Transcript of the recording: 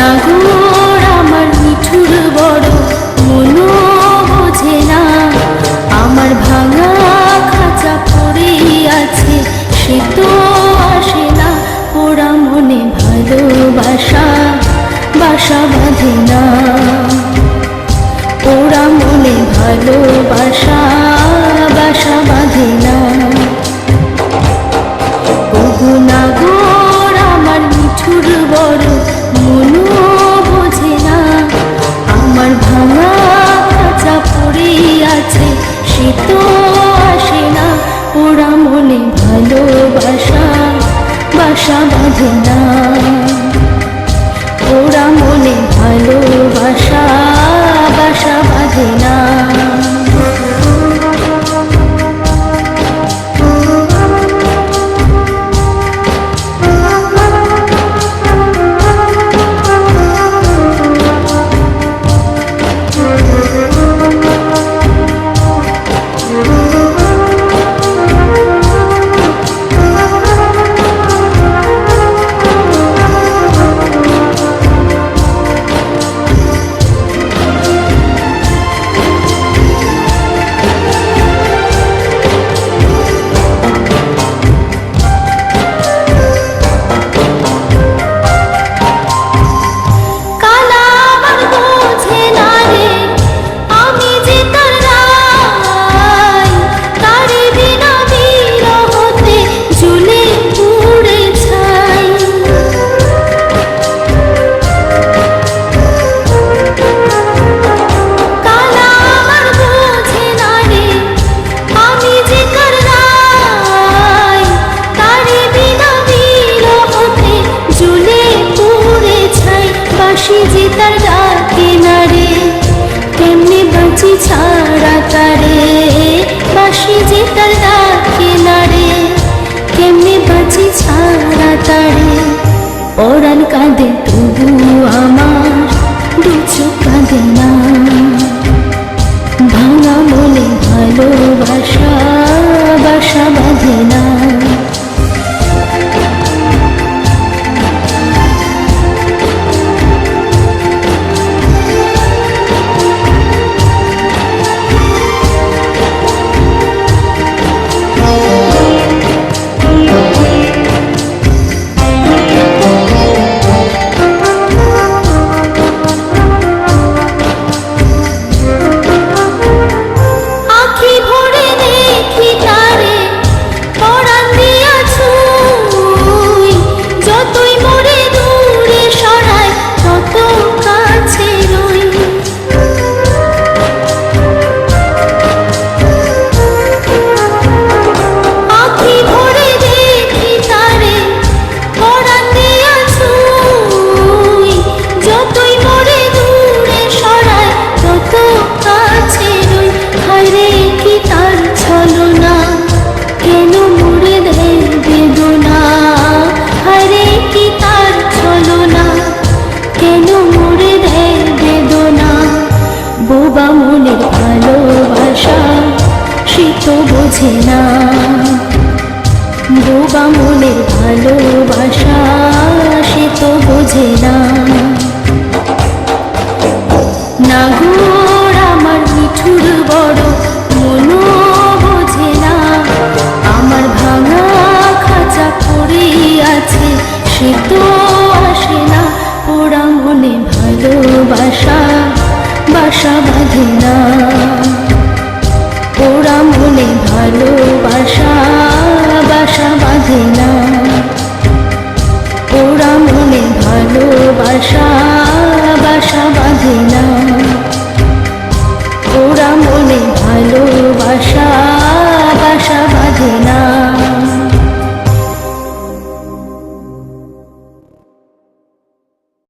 নাগর আমার মিঠুর বড় মনো বোঝে না, আমার ভাঙা খাঁচা পড়ে আছে সে তো আসে না, ওরা মনে ভালোবাসা বাসা বাঁধে না, ওরা মনে ভালোবাসা বাসা বাঁধে না। ওগো নাগর আমার মিঠুর বড় মনো বোঝে না, আমার ভাঙা খাঁচা পড়ে আছে সে তো আসে না, ওরা মনে ভালোবাসা বাসা বাঁধে না, ওরা মনে ভালোবাসা বাসা বাঁধে না। ছাড়া তারে বাসি যে তার ডাকে নারে, কেমনে বাঁচি ছাড়া তারে, পরাণ কাঁদে তবু আমার দু চোখ কাঁদে না, ভাঙা মনে ভালোবাসা বাসা বাঁধে না। বোবা মনের ভালোবাসা সে তো বোঝে না, বোবা মনের ভালোবাসা সে তো বোঝে না। নাগর আমার মিঠুর বড় মনো বোঝে না, আমার ভাঙা খাঁচা পড়ে আছে সে তো আসে না, ওরা মনে ভালোবাসা বাসা বাঁধে না, ওরা মনে ভালোবাসা বাসা বাঁধে না, ওরা মনে ভালোবাসা বাসা বাঁধে না।